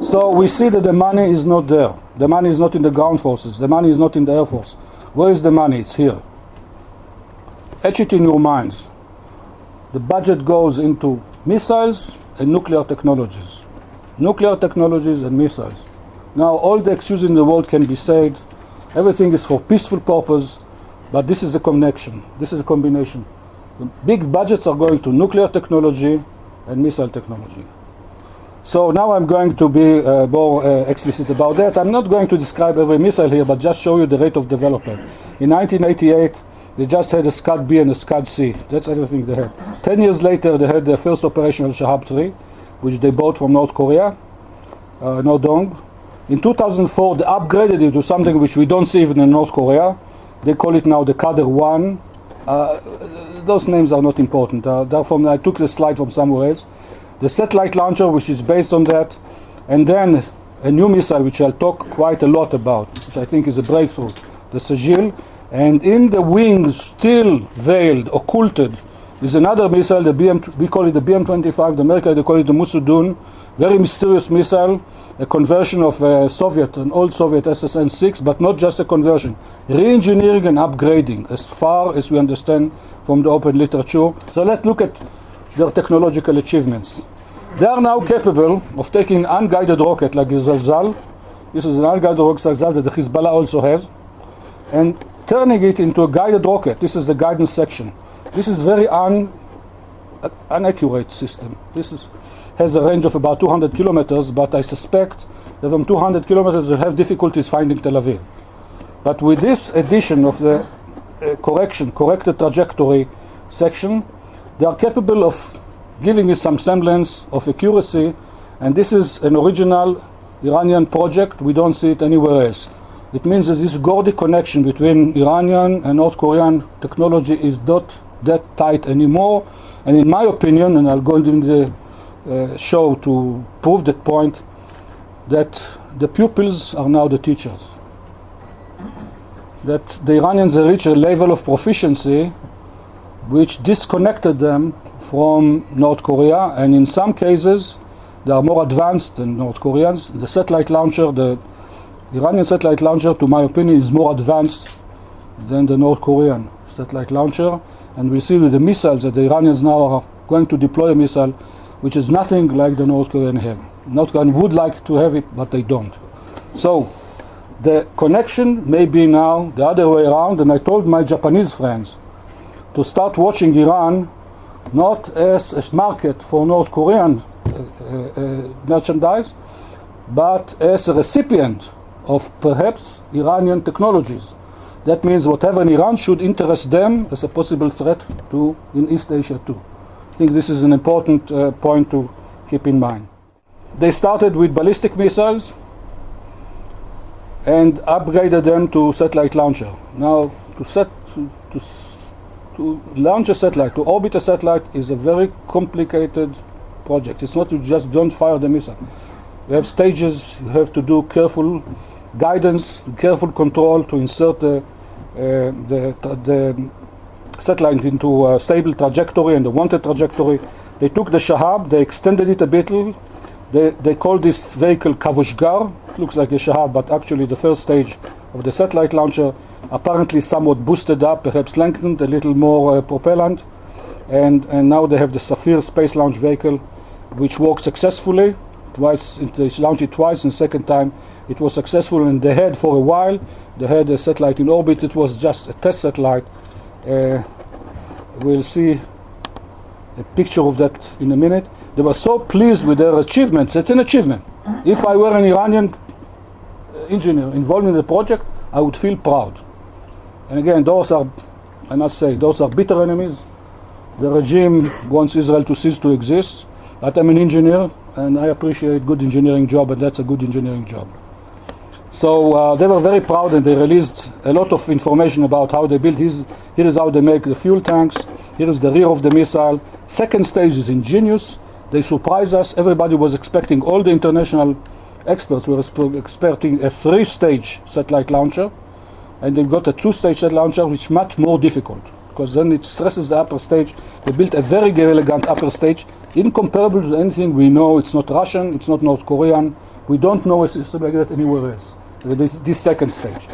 So we see that the money is not there. The money is not in the ground forces. The money is not in the Air Force. Where is the money? It's here. Etch it in your minds. The budget goes into missiles and nuclear technologies. Nuclear technologies and missiles. Now all the excuses in the world can be said. Everything is for peaceful purpose, but this is a connection. This is a combination. The big budgets are going to nuclear technology and missile technology. So now I'm going to be more explicit about that. I'm not going to describe every missile here, but just show you the rate of development. In 1988, they just had a Scud B and a Scud C. That's everything they had. 10 years later, they had the first operational Shahab 3, which they bought from North Korea, Nodong. In 2004, they upgraded it to something which we don't see even in North Korea. They call it now the Kader 1. Those names are not important. I took the slide from somewhere else. The satellite launcher, which is based on that, and then a new missile, which I'll talk quite a lot about, which I think is a breakthrough, the Sagil. And in the wings, still veiled, occulted, is another missile, we call it the BM-25, the America, they call it the Musudun, very mysterious missile, a conversion of an old Soviet SSN-6, but not just a conversion, re-engineering and upgrading, as far as we understand from the open literature. So let's look at their technological achievements. They are now capable of taking unguided rocket like the Zalzal. This is an unguided rocket Zalzal that the Hezbollah also has, and turning it into a guided rocket. This is the guidance section. This is very inaccurate system. Has a range of about 200 kilometers, but I suspect that from 200 kilometers they'll have difficulties finding Tel Aviv. But with this addition of the corrected trajectory section, they are capable of giving you some semblance of accuracy, and this is an original Iranian project. We don't see it anywhere else. It means that this Gordy connection between Iranian and North Korean technology is not that tight anymore, and in my opinion, and I'll go into the show to prove that point, that the pupils are now the teachers. That the Iranians have reached a level of proficiency which disconnected them from North Korea, and in some cases they are more advanced than North Koreans. The satellite launcher, the Iranian satellite launcher, to my opinion, is more advanced than the North Korean satellite launcher, and we see with the missiles that the Iranians now are going to deploy a missile which is nothing like the North Korean have. North Korean would like to have it, but they don't. So the connection may be now the other way around, and I told my Japanese friends to start watching Iran not as a market for North Korean merchandise, but as a recipient of perhaps Iranian technologies. That means whatever in Iran should interest them as a possible threat in East Asia too. I think this is an important point to keep in mind. They started with ballistic missiles and upgraded them to satellite launcher. Now, to launch a satellite, to orbit a satellite, is a very complicated project. It's not you just don't fire the missile. You have stages, you have to do careful guidance, careful control to insert the satellite into a stable trajectory and the wanted trajectory. They took the Shahab, they extended it a bit. They call this vehicle Kavushgar. It looks like a Shahab, but actually the first stage of the satellite launcher, apparently somewhat boosted up, perhaps lengthened, a little more propellant. And now they have the Safir space launch vehicle, which worked successfully. They launched it twice, and the second time it was successful, and they had for a while, they had a satellite in orbit. It was just a test satellite. We'll see a picture of that in a minute. They were so pleased with their achievements. It's an achievement. If I were an Iranian engineer involved in the project, I would feel proud. And again, I must say, those are bitter enemies. The regime wants Israel to cease to exist. But I'm an engineer, and I appreciate good engineering job, and that's a good engineering job. So they were very proud, and they released a lot of information about how they built. Here is how they make the fuel tanks. Here is the rear of the missile. Second stage is ingenious. They surprised us. Everybody was expecting, all the international experts were expecting a 3-stage satellite launcher, and they got a 2-stage satellite launcher, which is much more difficult, because then it stresses the upper stage. They built a very elegant upper stage, incomparable to anything we know. It's not Russian, it's not North Korean, We don't know a system like that anywhere else. This second stage.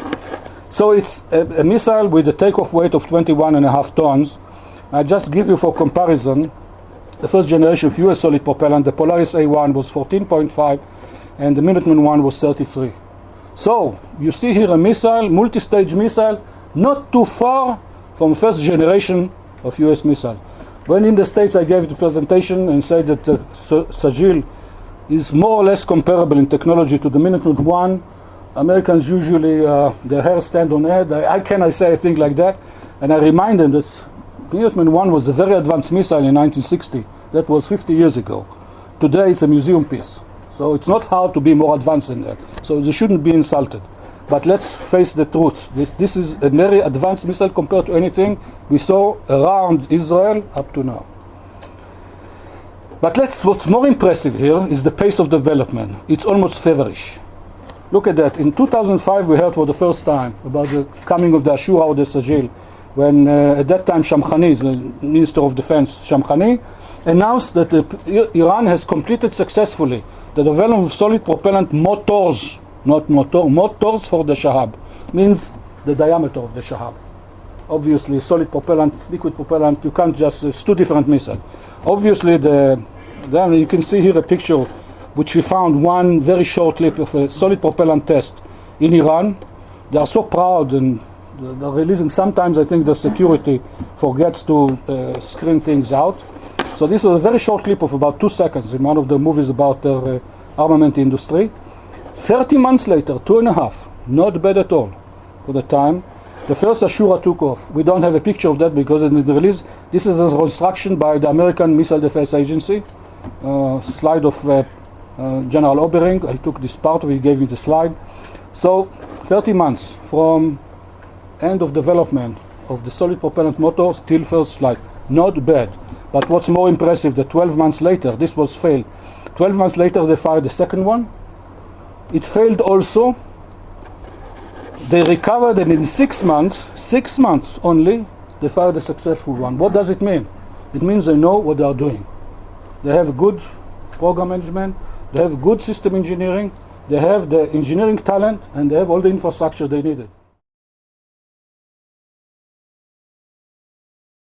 So it's a missile with a takeoff weight of 21.5 tons. I just give you for comparison the first generation of US solid propellant. The Polaris A1 was 14.5 and the Minuteman 1 was 33. So you see here a missile, multi-stage missile, not too far from first generation of US missile. When in the States I gave the presentation and said that the Sagil is more or less comparable in technology to the Minuteman 1, Americans usually, their hair stand on end. I cannot say a thing like that. And I remind them that Minuteman 1 was a very advanced missile in 1960. That was 50 years ago. Today it's a museum piece. So it's not hard to be more advanced than that. So they shouldn't be insulted. But let's face the truth. This is a very advanced missile compared to anything we saw around Israel up to now. But what's more impressive here is the pace of development. It's almost feverish. Look at that. In 2005 we heard for the first time about the coming of the Ashura or the Sagil, when at that time Shamkhani, the Minister of Defense Shamkhani, announced that Iran has completed successfully the development of solid propellant motors, not motors for the Shahab. Means the diameter of the Shahab. Obviously solid propellant, liquid propellant, you can't just, it's two different missiles. Obviously then you can see here a picture which we found one very short clip of a solid propellant test in Iran. They are so proud and they're releasing, sometimes I think the security forgets to screen things out. So this was a very short clip of about 2 seconds in one of the movies about the armament industry. 30 months later, 2.5, not bad at all for the time. The first Ashura took off. We don't have a picture of that because in the release, this is a construction by the American Missile Defense Agency. Slide of General Obering. I took this part of it, he gave me the slide. So 30 months from end of development of the solid propellant motors till first flight. Not bad. But what's more impressive, that 12 months later, this was failed. 12 months later they fired the second one. It failed also. They recovered and in 6 months only, they fired a successful one. What does it mean? It means they know what they are doing. They have good program management, they have good system engineering, they have the engineering talent, and they have all the infrastructure they needed.